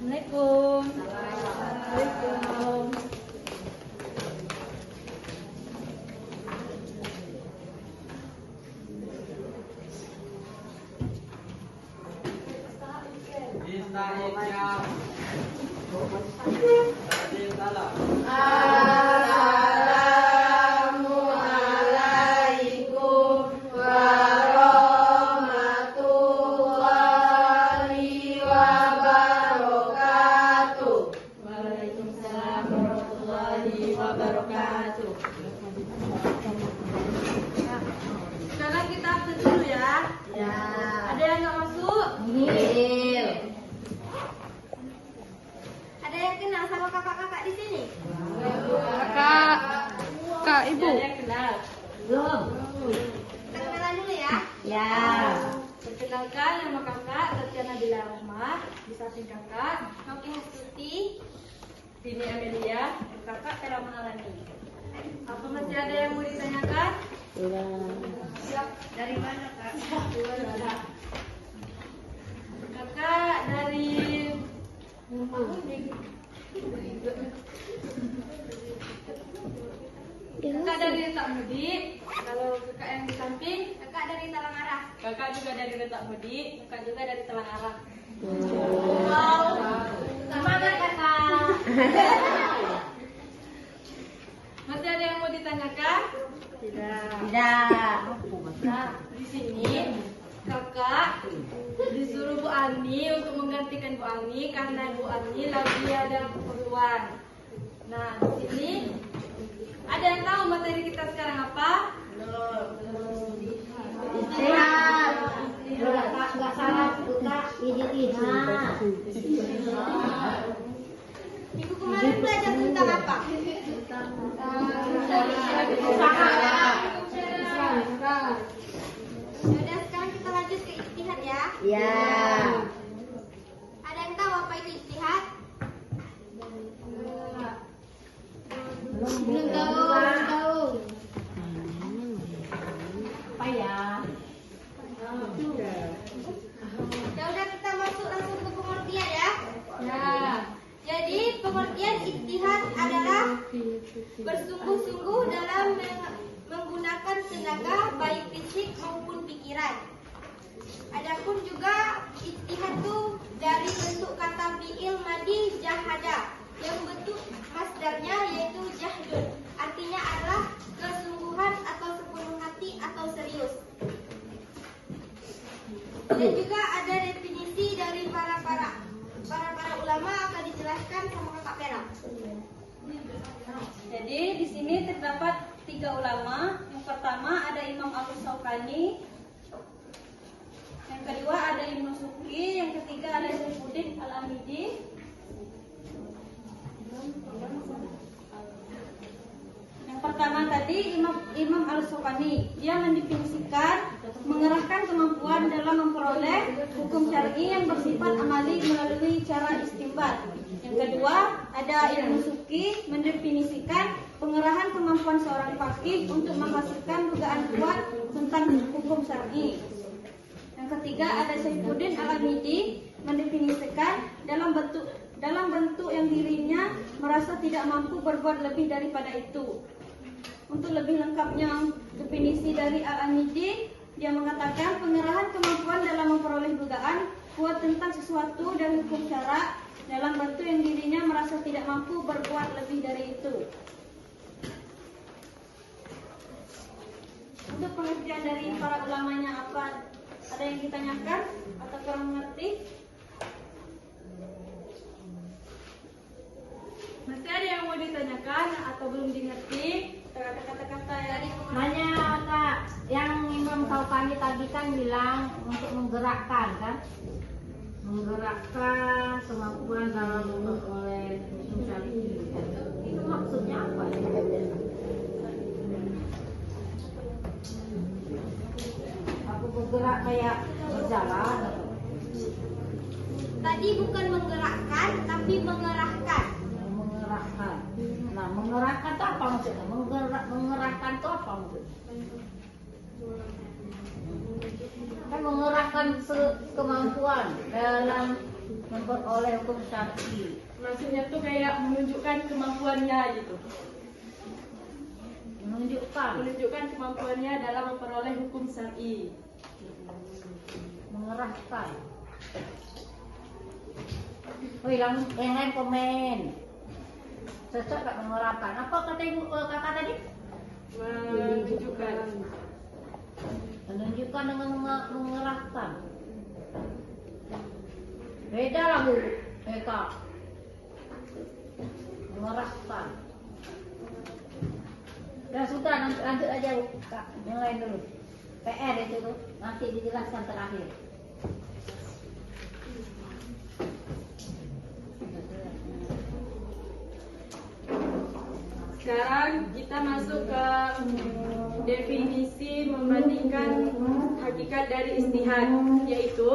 Assalamualaikum. Waalaikumsalam. Assalamualaikum warahmatullahi wabarakatuh. Waalaikumsalam warahmatullahi wabarakatuh. Sekarang kita absen dulu ya. Ya. Ada yang nggak masuk? Nihil. Ada yang kenal sama kakak-kakak di sini? Kak Ibu. Ada yang kenal? Belum. Kita kenalan dulu ya. Ya. Perkenalkan, nama kakak Tatiana Bila Rahmah. Di samping kakak Noki Hastuti. Dini Amelia, kakak Tera Mahalani. Apa masih ada yang mau ditanyakan? Siap. Dari mana kak? Kakak dari Kakak dari Letak Mudi. Kalau kakak yang di samping, Kakak dari Talang Arah. kakak juga dari Letak Mudi, kakak juga dari Telang Arah. Wow. Semangat kakak. Masih ada yang mau ditanyakan? Tidak. Nah, di sini kakak disuruh Bu Ani untuk menggantikan Bu Ani karena Bu Ani lagi ada keperluan. Nah, di sini ada yang tahu materi kita sekarang apa? Istirahat. Enggak salah buka istirahat. Minggu kemarin belajar tentang apa? Yaudah, sekarang kita lanjut ke ijtihad ya. Ya. Ada yang tahu apa itu ijtihad? Belum tahu. Apa ya? Ya udah, kita masuk langsung ke pengertian ya. Ya. Jadi pengertian ijtihad adalah bersungguh-sungguh dalam menggunakan tenaga baik fisik maupun pikiran. Adapun juga ijtihad itu dari bentuk kata fi'il madi jahada yang bentuk masdarnya yaitu jahdun. Artinya adalah kesungguhan atau sepenuh hati atau serius. Dan juga ada definisi dari para ulama akan dijelaskan sama Kakak Pera. Jadi di sini terdapat 3 ulama. Yang pertama ada Imam Al-Syaukani. Yang kedua ada Ibnu Suki. Yang ketiga ada Saifuddin Al-Amidi. Yang pertama tadi Imam Al-Syaukani. Dia mendefinisikan mengerahkan kemampuan dalam memperoleh hukum syar'i yang bersifat amali melalui cara istinbat. Yang kedua, ada Ibnu Suki mendefinisikan pengerahan kemampuan seorang faqih untuk menghasilkan dugaan kuat tentang hukum syar'i. Yang ketiga, ada Saifuddin Al-Amidi mendefinisikan dalam bentuk yang dirinya merasa tidak mampu berbuat lebih daripada itu. Untuk lebih lengkapnya definisi dari Al-Amidi, dia mengatakan pengerahan kemampuan dalam memperoleh dugaan kuat tentang sesuatu dan hukum syara dalam bentuk yang dirinya merasa tidak mampu berbuat lebih dari itu. Untuk pengertian dari para ulamanya apa? Ada yang ditanyakan atau kurang mengerti? Masih ada yang mau ditanyakan atau belum dimengerti? Kata-kata yang Banyak kak. Yang Imam Syaukani tadi kan bilang untuk menggerakkan kan? Menggerakkan kemampuan dalam memperoleh hukum syar'i. Itu maksudnya apa ya? Aku bergerak kayak berjalan atau? Tadi bukan menggerakkan, tapi mengerahkan. Mengerahkan. Nah, mengerahkan itu apa maksudnya? Mengerahkan itu apa maksudnya? Kan mengerahkan kemampuan dalam memperoleh hukum syar'i. Maksudnya tuh kayak menunjukkan kemampuannya gitu. Menunjukkan kemampuannya dalam memperoleh hukum syar'i. Mengerahkan. Wih, yang lain komen. Cocok gak mengerahkan? Apa kata ibu kakak tadi? Menunjukkan. Menunjukkan dengan mengerahkan. Beda lah bu, Kak. Mengerahkan. Dan sudah, nanti lanjut aja bu, Kak. Yang lain dulu. PR itu tuh, nanti dijelaskan terakhir. Sekarang kita masuk ke definisi membandingkan hakikat dari istihad, yaitu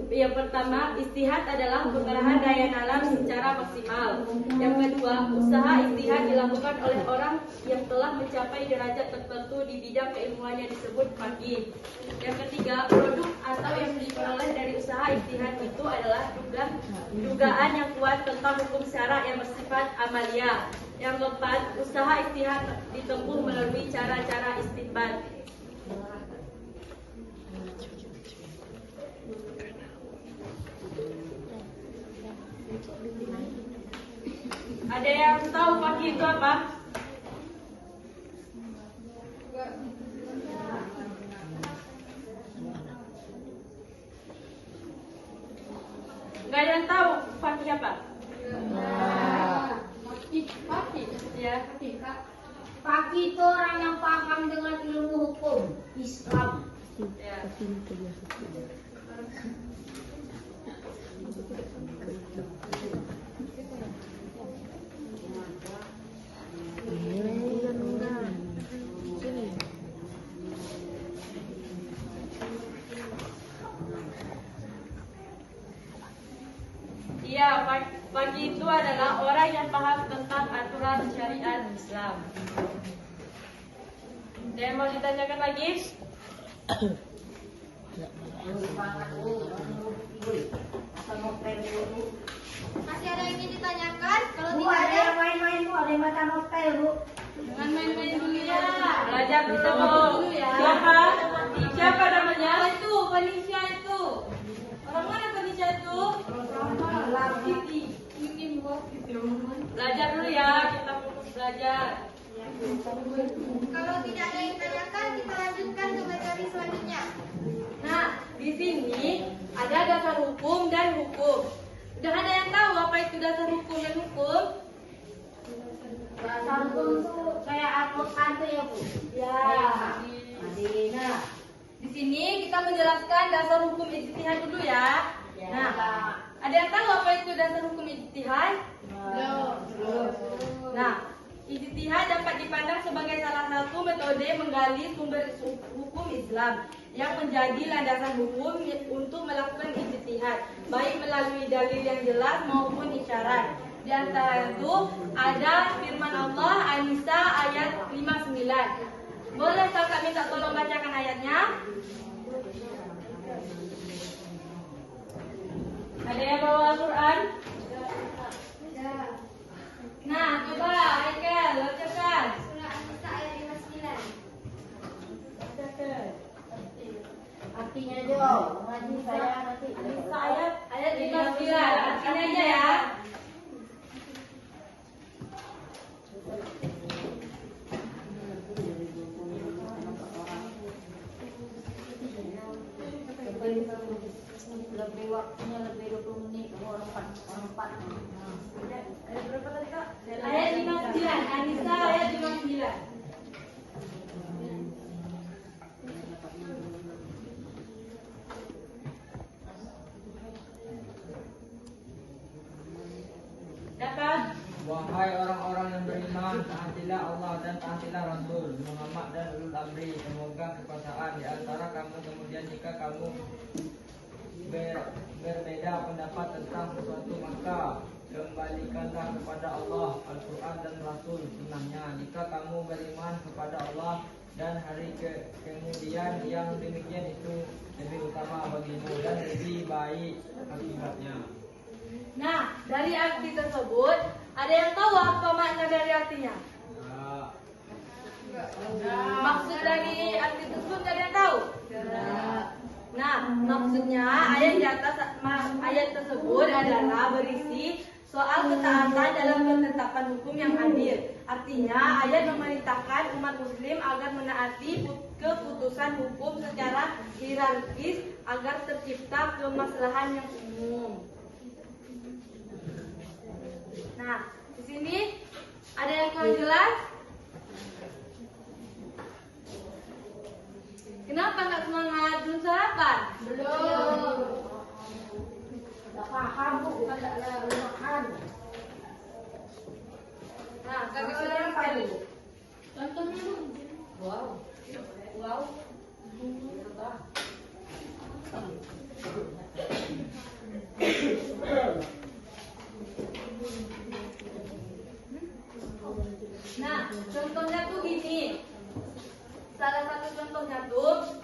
yang pertama, istihad adalah pengerahan daya nalar secara maksimal. Yang kedua, usaha istihad dilakukan oleh orang yang telah mencapai derajat tertentu di bidang keilmuannya disebut faqih. Yang ketiga, produk atau yang diperoleh dari usaha istihad itu adalah dugaan yang kuat tentang hukum syara yang bersifat amaliyah. Yang keempat, usaha istihad ditempuh melalui cara-cara istinbat. Ada yang tahu faqih itu apa? Gak ada yang tahu faqih apa? Faqih, ya. Faqih itu orang yang paham dengan ilmu hukum Islam. Ya. Iya, faqih itu adalah orang yang paham tentang aturan syariat Islam. Dan mau ditanyakan lagi? Masih ada yang ingin ditanyakan? Kalau Bu, tidak ada ada, yang main-main bu, ada yang baca novel bu. Jangan main-main dulu ya. Belajar dulu ya. Siapa namanya? Itu Panisha itu. Orang mana Panisha itu? Belajar dulu ya. Kita fokus belajar. kalau tidak ada yang ditanyakan, kita lanjutkan ke materi selanjutnya. Nah, di sini ada dasar hukum dan hukum. Udah ada yang tahu apa itu dasar hukum dan hukum? Dasar hukum itu kayak advokat tuh ya bu. Ya. Madina. Di sini kita menjelaskan dasar hukum ijtihad dulu ya. Nah, ada yang tahu apa itu dasar hukum ijtihad? Nah, ijtihad dapat dipandang sebagai salah satu metode menggali sumber hukum Islam yang menjadi landasan hukum untuk melakukan ijtihad, baik melalui dalil yang jelas maupun isyarat. Di antara itu ada firman Allah An-Nisa ayat 59. Boleh kakak minta tolong bacakan ayatnya? Ada yang bawa Al-Quran? Nah, coba Haikal, bacakan. Surah An-Nisa ayat 59. Artinya Jo, ngaji saya nanti. Ayat 59. Artinya aja ya. Lebih waktunya lebih 20 menit, orang 4. Ayat berapa tadi Kak? Ayat 59. An-Nisa ayat 59. Dapat? Wahai orang-orang yang beriman, taatilah Allah dan taatilah Rasul Muhammad dan ulul amri. Semoga kekuasaan di antara kamu. Kemudian jika kamu berbeda pendapat tentang sesuatu, maka kembalikanlah kepada Allah, Al-Quran dan Rasul sunnahnya. Jika kamu beriman kepada Allah dan hari kemudian, yang demikian itu lebih utama bagimu dan lebih baik akibatnya. Dari arti tersebut, ada yang tahu apa makna dari artinya? Maksud dari arti tersebut ada yang tahu? Nah, maksudnya ayat di atas ayat tersebut adalah berisi soal ketaatan dalam penetapan hukum yang adil. Artinya, ayat memerintahkan umat muslim agar menaati keputusan hukum secara hierarkis agar tercipta kemaslahan yang umum. Nah, di sini ada yang kurang jelas? Kenapa nggak semangat belum sarapan? Belum. Nggak paham bu, bukan nggak makan. Nah, kakak saudara sekali. Contohnya bu. Wow. Wow. Nah, contohnya tuh gini. Salah satu contohnya tuh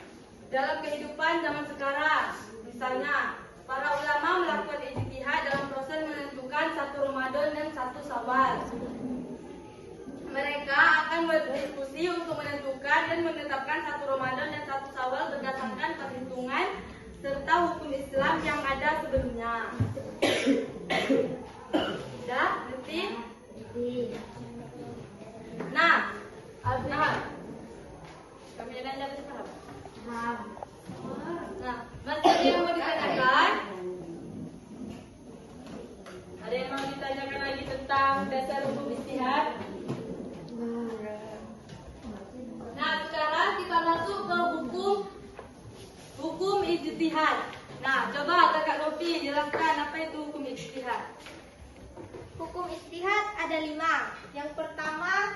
dalam kehidupan zaman sekarang. Misalnya, para ulama melakukan ijtihad dalam proses menentukan 1 Ramadan dan 1 Syawal. Mereka akan berdiskusi untuk menentukan dan menetapkan 1 Ramadan dan 1 Syawal berdasarkan perhitungan serta hukum Islam yang ada sebelumnya. Udah, ngerti? Nah, kami ada yang dapat paham? Nah, masih ada yang mau ditanyakan? Ada yang mau ditanyakan lagi tentang dasar hukum ijtihad? Nah, sekarang kita masuk ke hukum ijtihad. Nah, coba Kakak Novi jelaskan apa itu hukum ijtihad. Hukum ijtihad ada 5. Yang pertama,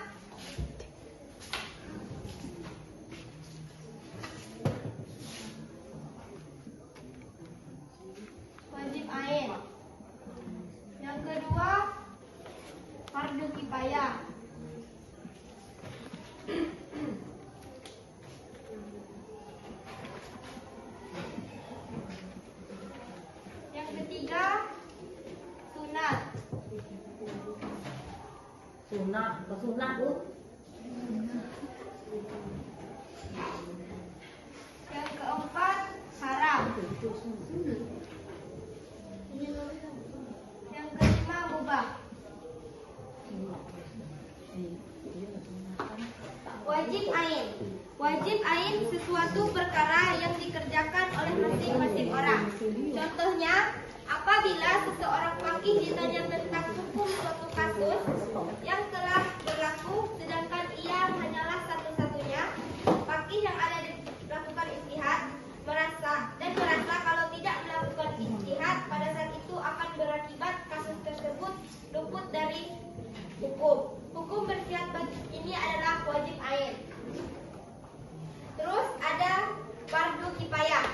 wajib ain. Yang kedua, fardu kifayah. Yang ketiga, sunat. Sunat bu. Yang keempat, haram. Yang kelima, mubah. Wajib ain. Wajib ain sesuatu perkara yang dikerjakan oleh masing-masing orang. Contohnya, apabila seseorang faqih ditanya tentang hukum suatu kasus yang telah berlaku, sedangkan ia hanyalah satu-satunya faqih yang ada di melakukan ijtihad, merasa kalau tidak melakukan ijtihad pada saat itu akan berakibat kasus tersebut luput dari hukum. Hukum bersifat ini adalah wajib ain. Terus ada fardu kifayah.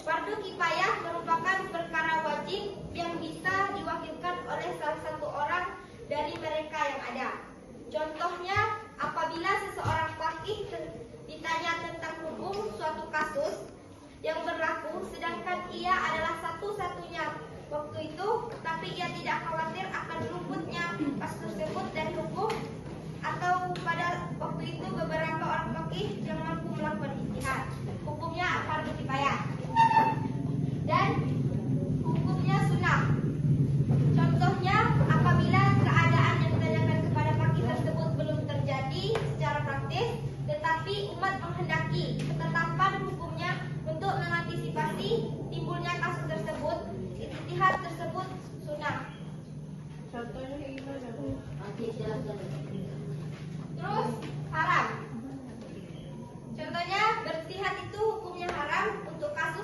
Fardu kifayah merupakan perkara wajib yang bisa diwakilkan oleh salah satu orang dari mereka yang ada. Contohnya, apabila seseorang faqih ditanya tentang hukum suatu kasus yang berlaku, sedangkan ia adalah satu-satunya waktu itu, tapi ia tidak khawatir akan luputnya kasus tersebut dari hukum, atau pada waktu itu beberapa orang faqih yang mampu melakukan ijtihad, hukumnya fardu kifayah. Dan hukumnya sunnah. Contohnya, apabila keadaan yang ditanyakan kepada faqih tersebut belum terjadi secara praktis, tetapi umat menghendaki ketetapan hukumnya untuk mengantisipasi timbulnya kasus tersebut, ijtihad tersebut sunnah. Contohnya gimana bu? Nanti jelaskan. Terus haram. Contohnya, berijtihad itu hukumnya haram untuk kasus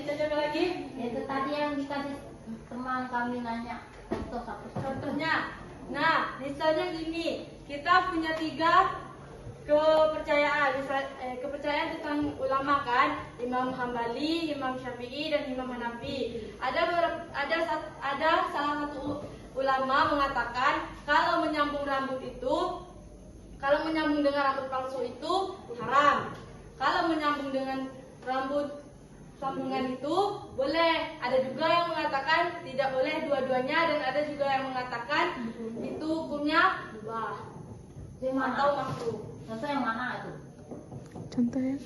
ditanyakan lagi? Itu tadi yang dikasih teman kami nanya. Contoh satu. Contohnya, nah misalnya gini, kita punya 3 kepercayaan, kepercayaan tentang ulama kan, Imam Hambali, Imam Syafi'i, dan Imam Hanafi. Ada salah satu ulama mengatakan kalau menyambung dengan rambut palsu itu haram. Kalau menyambung dengan rambut sambungan itu boleh. Ada juga yang mengatakan tidak boleh dua-duanya, dan ada juga yang mengatakan itu hukumnya mubah Yang mana? atau makruh. Contoh yang mana itu? Contohnya?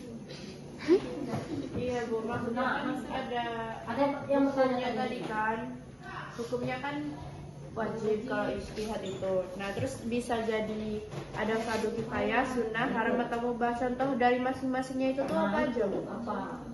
Iya Bu, maksudnya kan Ada yang bertanya hukumnya tadi kan, hukumnya kan wajib kalau ijtihad itu. Nah terus bisa jadi ada fardu kifayah, sunnah, haram atau mubah. Contoh dari masing-masingnya itu tuh apa aja Bu? Apa?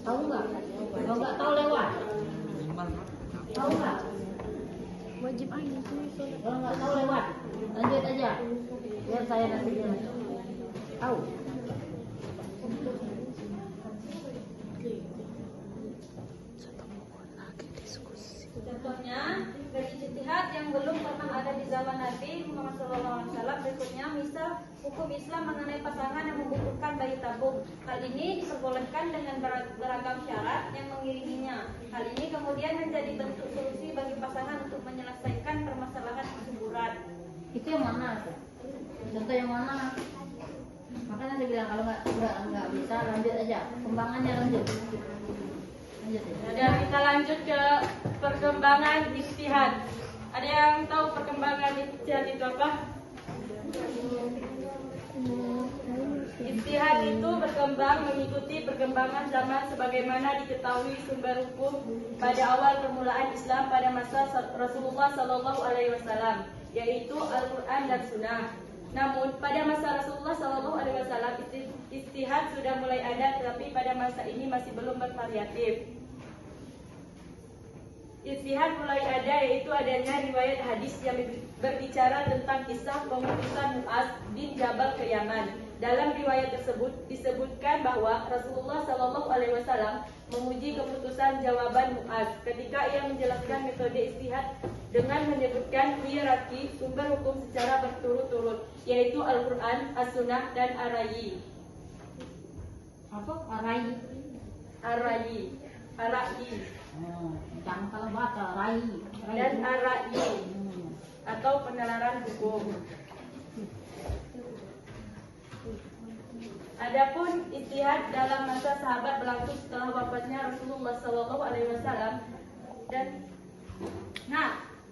Tahu nggak? Kalau nggak tahu lewat. Tahu nggak? Wajib aja. Kalau nggak tahu lewat. Lanjut aja. Biar saya nanti bilang. Tahu. Contohnya dari ijtihad yang belum pernah ada di zaman Nabi Muhammad SAW. Berikutnya, misal hukum Islam mengenai pasangan yang membutuhkan bayi tabung. Hal ini diperbolehkan dengan beragam syarat yang mengiringinya. Hal ini kemudian menjadi bentuk solusi bagi pasangan untuk menyelesaikan permasalahan kesuburan. Itu yang mana? Contoh yang mana? Makanya saya bilang kalau nggak bisa lanjut aja. Kembangannya lanjut. Lanjut ya. Dan kita lanjut ke perkembangan ijtihad. Ada yang tahu perkembangan ijtihad itu apa? Ijtihad itu berkembang mengikuti perkembangan zaman sebagaimana diketahui sumber hukum pada awal permulaan Islam pada masa Rasulullah Sallallahu Alaihi Wasallam, yaitu Al-Quran dan Sunnah. Namun pada masa Rasulullah Sallallahu Alaihi Wasallam ijtihad sudah mulai ada, tetapi pada masa ini masih belum bervariatif. Ijtihad mulai ada yaitu adanya riwayat hadis yang berbicara tentang kisah pengutusan Mu'adz bin Jabal ke Yaman. Dalam riwayat tersebut disebutkan bahwa Rasulullah Shallallahu Alaihi Wasallam memuji keputusan jawaban Mu'adz ketika ia menjelaskan metode ijtihad dengan menyebutkan hierarki sumber hukum secara berturut-turut, yaitu Al-Quran, As-Sunnah, dan Ar-Ra'yi. Apa? Rai. Ar-Ra'yi, Ar-Ra'yi, Jangan salah baca. Rai. dan Ar-Ra'yi atau penalaran hukum. Adapun ijtihad dalam masa sahabat berlangsung setelah wafatnya Rasulullah Sallallahu Alaihi Wasallam. Dan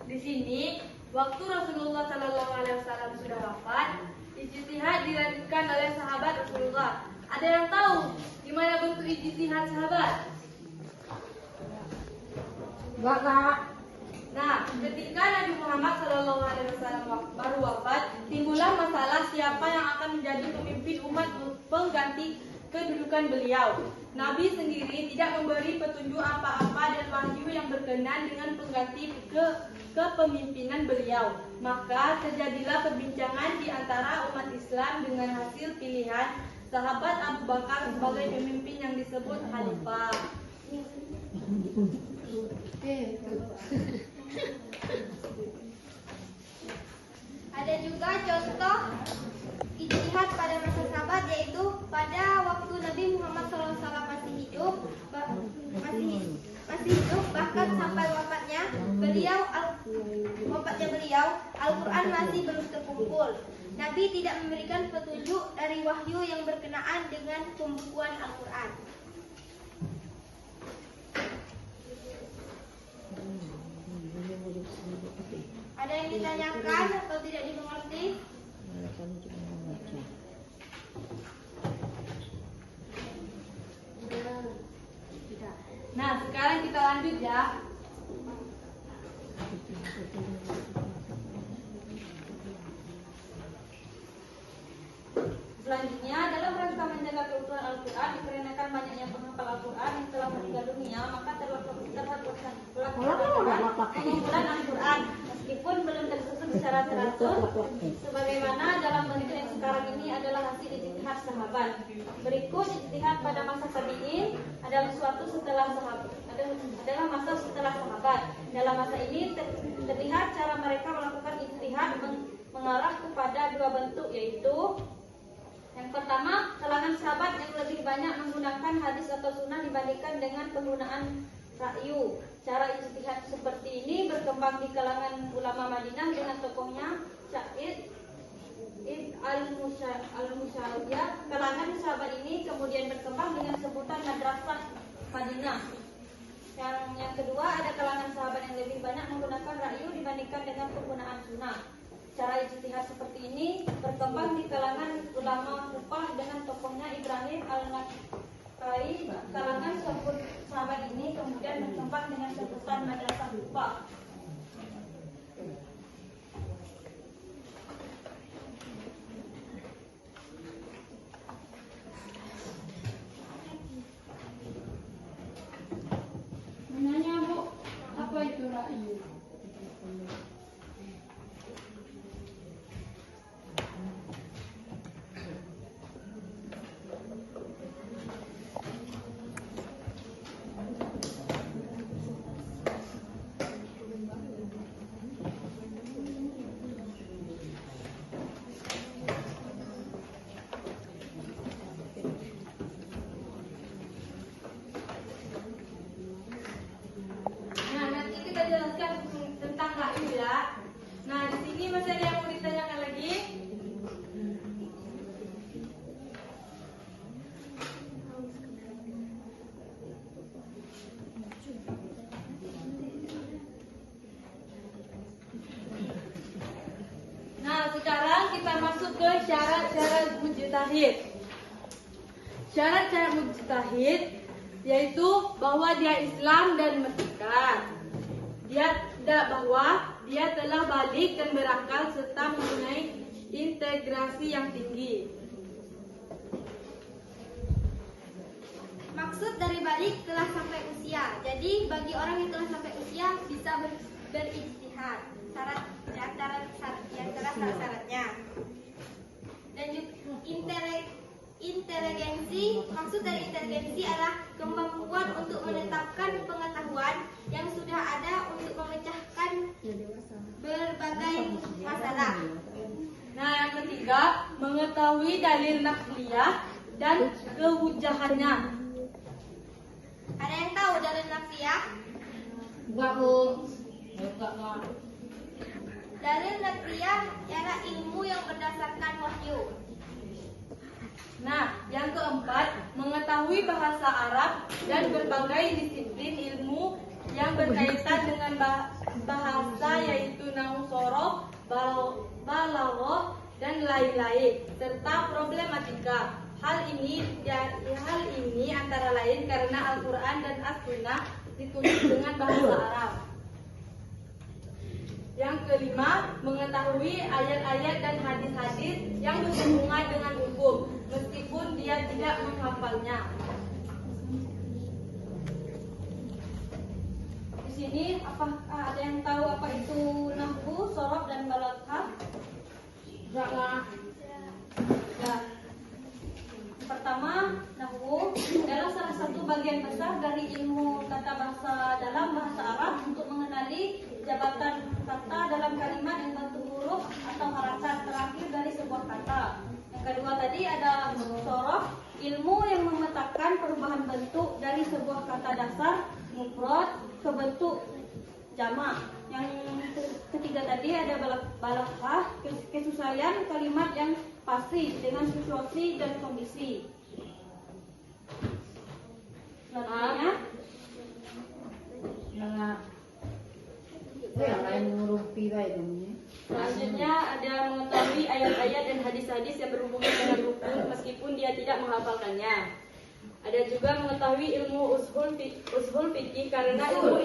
di sini waktu Rasulullah Sallallahu Alaihi Wasallam sudah wafat, ijtihad dilanjutkan oleh sahabat Rasulullah. Ada yang tahu gimana bentuk ijtihad sahabat? Enggak. Nah, ketika Nabi Muhammad Sallallahu Alaihi Wasallam baru wafat, timbullah masalah siapa yang akan menjadi pemimpin umat pengganti kedudukan beliau. Nabi sendiri tidak memberi petunjuk apa-apa dan wahyu yang berkenan dengan pengganti kepemimpinan beliau. Maka terjadilah perbincangan di antara umat Islam dengan hasil pilihan sahabat Abu Bakar sebagai pemimpin yang disebut khalifah. Ada juga contoh ijtihad pada masa sahabat, yaitu pada waktu Nabi Muhammad SAW masih hidup, bahkan sampai wafatnya beliau Al-Quran masih belum terkumpul. Nabi tidak memberikan petunjuk dari wahyu yang berkenaan dengan pembukuan Al-Quran. Ada yang ditanyakan atau tidak dimengerti? Nah, sekarang kita lanjut ya. Selanjutnya, dalam rangka menjaga keutuhan Al-Quran, dikarenakan banyaknya penghafal Al-Quran yang telah meninggal dunia, maka terlaksana pengumpulan Al-Quran meskipun belum tersusun secara teratur, sebagaimana dalam bentuk yang sekarang ini adalah hasil ijtihad sahabat. Berikut ijtihad pada masa tabi'in adalah masa setelah sahabat. Dalam masa ini terlihat cara mereka melakukan ijtihad mengarah kepada dua bentuk, yaitu yang pertama, kalangan sahabat yang lebih banyak menggunakan hadis atau sunnah dibandingkan dengan penggunaan ra'yu. Cara ijtihad seperti ini berkembang di kalangan ulama Madinah dengan tokohnya Sa'id al-Musyawiyah. Kalangan sahabat ini kemudian berkembang dengan sebutan Madrasah Madinah. Yang kedua, ada kalangan sahabat yang lebih banyak menggunakan ra'yu dibandingkan dengan penggunaan sunnah. Cara ijtihad seperti ini berkembang di kalangan ulama Kufah dengan tokohnya Ibrahim al-Nakhai. Kalangan sahabat ini kemudian berkembang dengan sebutan Madrasah Kufah. Menanya Bu, apa itu ra'yu? Jelaskan tentang ra'yu ya. Nah, di sini masih ada yang mau ditanyakan lagi? Nah, sekarang kita masuk ke syarat-syarat mujtahid. Syarat-syarat mujtahid yaitu bahwa dia Islam dan bertekad. Bahwa dia telah balik dan berakal serta mempunyai integrasi yang tinggi. Maksud dari balik telah sampai usia. Jadi bagi orang yang telah sampai usia bisa berijtihad. Syaratnya. Dan juga inteligensi. Maksud dari inteligensi adalah kemampuan untuk menetapkan pengetahuan yang sudah ada untuk memecahkan berbagai masalah. Nah, yang ketiga, mengetahui dalil nakliyah dan kehujahannya. Ada yang tahu dalil nakliyah? Enggak Bu. Enggak. Dalil nakliyah ialah ilmu yang berdasarkan wahyu. Nah, yang keempat, mengetahui bahasa Arab dan berbagai disiplin ilmu yang berkaitan dengan bahasa, yaitu nahwu sorof, balaghah, dan lain-lain, serta problematika. Hal ini antara lain karena Al-Quran dan As-Sunnah ditulis dengan bahasa Arab. Yang kelima, mengetahui ayat-ayat dan hadis-hadis yang berhubungan dengan hukum, meskipun dia tidak menghafalnya. Di sini ada yang tahu apa itu nahwu, sorof, dan balaghah? Enggak. Ya. Pertama, nahwu adalah salah satu bagian besar dari ilmu tata bahasa dalam bahasa Arab untuk mengenali jabatan kata dalam kalimat yang bentuk huruf atau harakat terakhir dari sebuah kata. Yang kedua tadi ada sorof, ilmu yang memetakan perubahan bentuk dari sebuah kata dasar mufrad ke bentuk jamak. Yang ketiga tadi ada balaghah, kesesuaian kalimat yang pasti dengan situasi dan kondisi. Selanjutnya, selanjutnya ada mengetahui ayat-ayat dan hadis-hadis yang berhubungan dengan hukum meskipun dia tidak menghafalkannya. Ada juga mengetahui ilmu ushul fikih karena mengetahui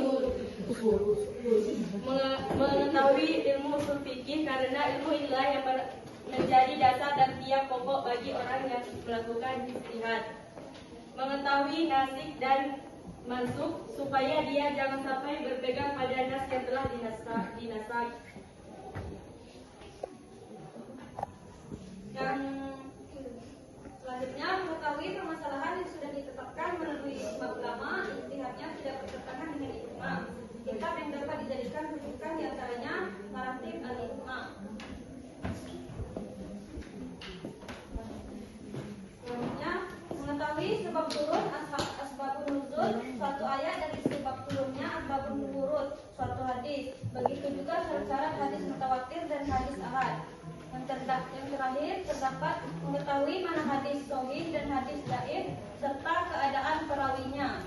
ilmu ushul fikih karena ilmu inilah menjadi dasar dan tiang pokok bagi orang yang melakukan ijtihad. Mengetahui nasik dan mansukh supaya dia jangan sampai berpegang pada nas yang telah dinasak. Yang selanjutnya, mengetahui permasalahan yang sudah ditetapkan melalui ijma ulama, ijtihadnya tidak bertentangan dengan ijma. Kitab yang dapat dijadikan rujukan diantaranya maratib al-ijma. Selanjutnya, mengetahui sebab turun asbabun nuzul suatu ayat dari sebab turunnya asbabun nurut suatu hadis. Begitu juga syarat hadis mutawatir dan hadis ahad. Yang terakhir terdapat mengetahui mana hadis sahih dan hadis dhaif serta keadaan perawinya.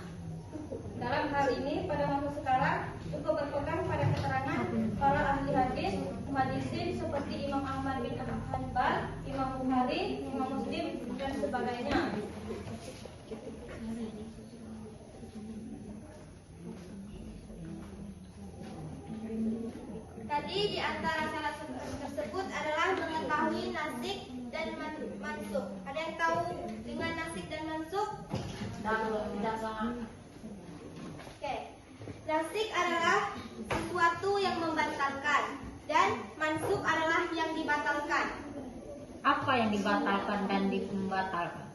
Dalam hal ini pada masa sekarang cukup berpegang pada keterangan para ahli hadis, muhaddisin seperti Imam Ahmad bin Hanbal, Imam Bukhari, Imam Muslim dan sebagainya. Tadi di antara syarat tersebut adalah mengetahui nasik dan mansukh. Ada yang tahu dengan nasik dan mansukh? Oke. Nasik adalah sesuatu yang membatalkan dan mansukh adalah yang dibatalkan. Apa yang dibatalkan dan membatalkan?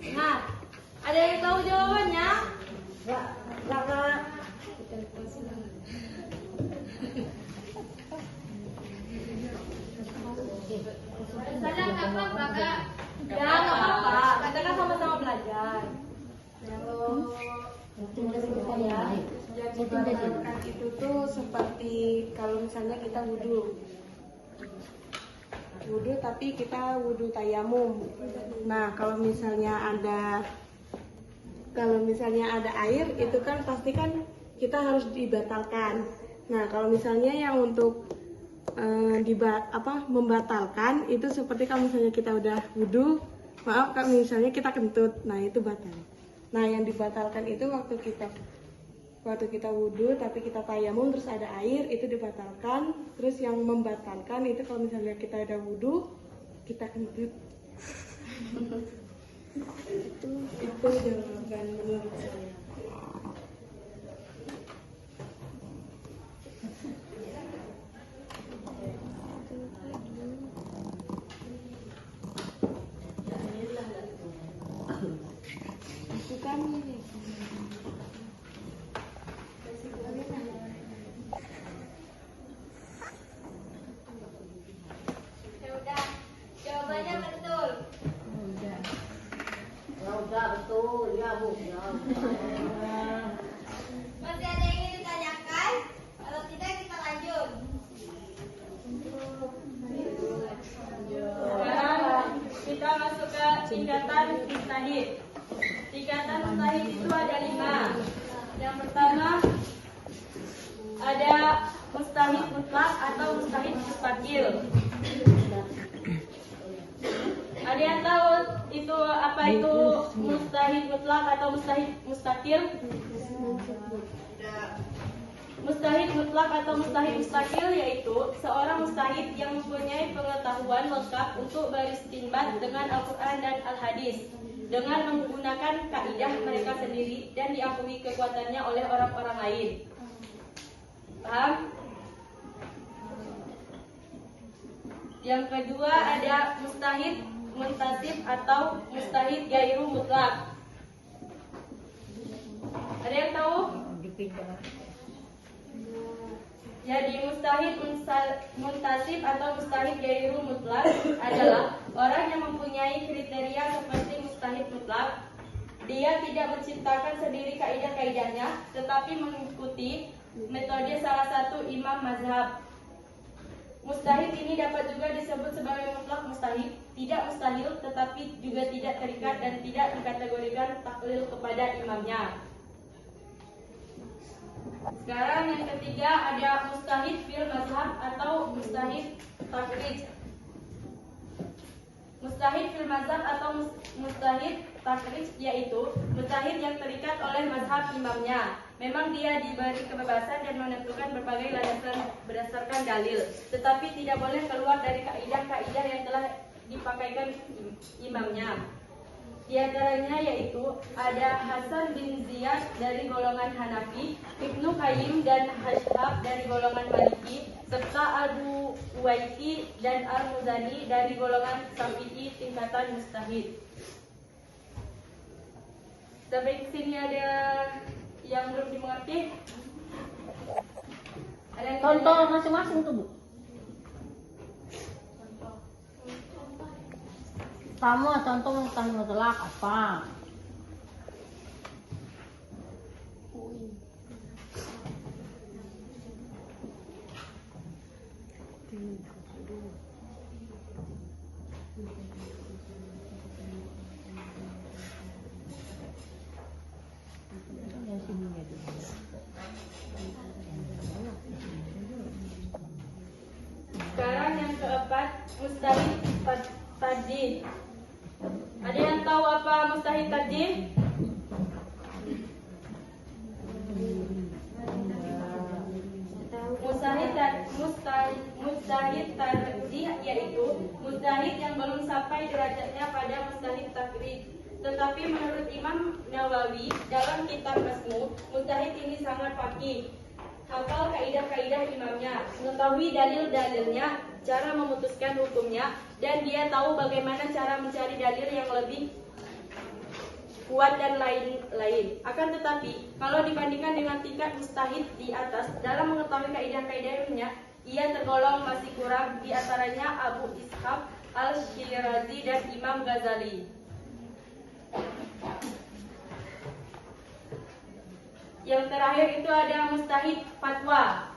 Nah, ada yang tahu jawabannya? Salah apa, Kak? Ya, nggak apa-apa. Kita kan sama-sama belajar. Yang dibatalkan itu tuh seperti kalau misalnya kita wudhu tapi kita wudhu tayamum. Nah kalau misalnya ada air itu kan pasti kan kita harus dibatalkan. Nah kalau misalnya yang untuk membatalkan itu seperti kalau misalnya kita udah wudhu, kalau misalnya kita kentut, nah itu batal. Nah yang dibatalkan itu waktu kita wudhu tapi kita tayamum terus ada air itu dibatalkan. Terus yang membatalkan itu kalau misalnya kita udah wudhu kita kentut. itu jawaban menurut saya. Itu kan Ya udah, jawabannya betul. Masih ada yang ingin ditanyakan? Kalau tidak kita lanjut. Sekarang kita masuk ke tingkatan mustahid. Tingkatan mustahid itu ada 5. Yang pertama ada mustahid mutlak atau mustahid mustaqil. Ada yang tahu itu apa itu mustahid mutlak atau mustahid mustaqil? Mustahid mutlak atau mustahid mustaqil yaitu seorang mustahid yang mempunyai pengetahuan lengkap untuk beristinbat dengan Al-Quran dan Al-Hadis dengan menggunakan kaidah mereka sendiri dan diakui kekuatannya oleh orang-orang lain. Paham? Yang kedua ada mustahid muntasib atau mustahid gairu mutlak. Ada yang tahu? Jadi mustahid muntasib atau mustahid gairu mutlak adalah orang yang mempunyai kriteria seperti mustahid mutlak. Dia tidak menciptakan sendiri kaidah-kaidahnya, tetapi mengikuti metode salah satu imam mazhab. Mustahid ini dapat juga disebut sebagai mutlak mustahid, tidak mustahil, tetapi juga tidak terikat dan tidak dikategorikan taklil kepada imamnya. Sekarang yang ketiga ada mustahid fil mazhab atau mustahid takrij. Mustahid fil mazhab atau mustahid takrij yaitu mustahid yang terikat oleh mazhab imamnya. Memang dia diberi kebebasan dan menentukan berbagai landasan berdasarkan dalil, tetapi tidak boleh keluar dari kaidah-kaidah yang telah dipakaikan imamnya. Di antaranya yaitu ada Hasan bin Ziyad dari golongan Hanafi, Ibnu Qayyim dan Hashab dari golongan Maliki, serta Abu Uwaiki dan Al-Muzani dari golongan Syafi'i tingkatan mustahid. Sampai sini ada yang belum dimengerti? Ada yang Contoh masing-masing tuh, Bu. Kamu contoh mustahil mutlak apa? Sekarang yang keempat, mustahid tadjih. Ada yang tahu apa mustahid tadjih? Mustahid tadjih yaitu mustahid yang belum sampai derajatnya pada mustahid takrij. Tetapi menurut Imam Nawawi dalam kitab Masmu, mustahid ini sangat faqih, hafal kaidah-kaidah imamnya, mengetahui dalil-dalilnya, cara memutuskan hukumnya, dan dia tahu bagaimana cara mencari dalil yang lebih kuat dan lain-lain. Akan tetapi, kalau dibandingkan dengan tingkat mustahid di atas dalam mengetahui kaidah-kaidahnya, ia tergolong masih kurang, di antaranya Abu Ishaq Al-Shirazi dan Imam Ghazali. Yang terakhir itu ada mustahid fatwa.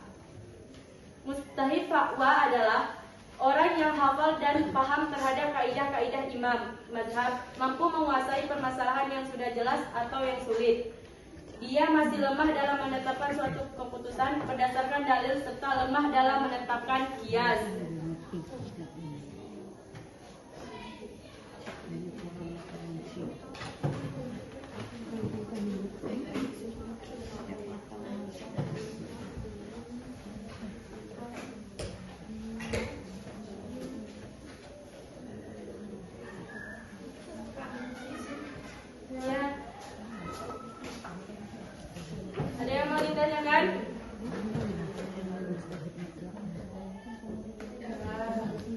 Mustahid fatwa adalah orang yang hafal dan paham terhadap kaidah-kaidah imam mazhab, mampu menguasai permasalahan yang sudah jelas atau yang sulit. Dia masih lemah dalam menetapkan suatu keputusan berdasarkan dalil serta lemah dalam menetapkan qiyas. Ada yang mau ditanyakan?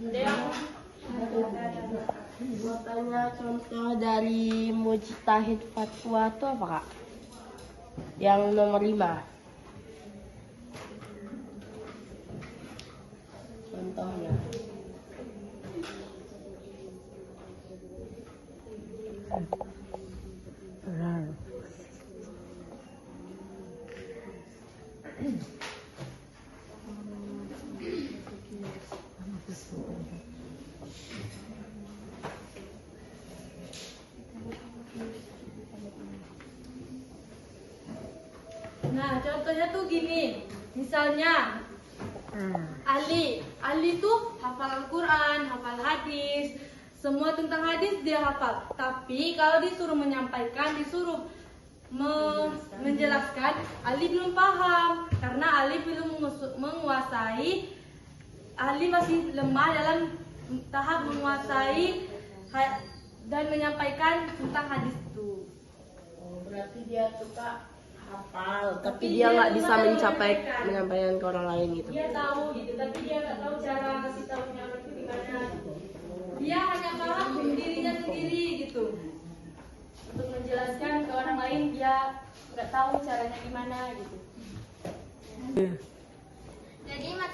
Ada yang Mau tanya contoh dari mujtahid fatwa itu apa, Kak? Yang nomor 5. Contohnya. Nah, contohnya tuh gini. Misalnya Ali tuh hafal Al-Quran, hafal hadis, semua tentang hadis dia hafal. Tapi kalau disuruh menyampaikan, disuruh menjelaskan, Ali belum paham karena Ali belum menguasai. Ali masih lemah dalam tahap menguasai dan menyampaikan tentang hadis itu. Berarti dia tuh, Kak, hafal, tapi dia nggak bisa menyampaikan ke orang lain gitu. Dia tahu gitu, tapi dia nggak tahu cara kasih tahunya itu gimana. Dia hanya paham dirinya sendiri gitu. Untuk menjelaskan ke orang lain dia nggak tahu caranya gimana gitu.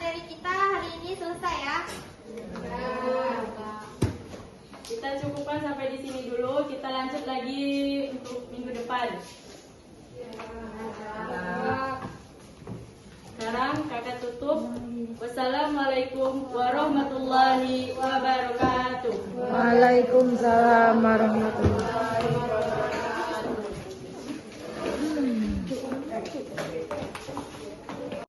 materi kita hari ini selesai ya. Kita cukupkan sampai di sini dulu. Kita lanjut lagi untuk minggu depan. Sekarang kakak tutup. Wassalamualaikum warahmatullahi wabarakatuh. Waalaikumsalam warahmatullahi wabarakatuh.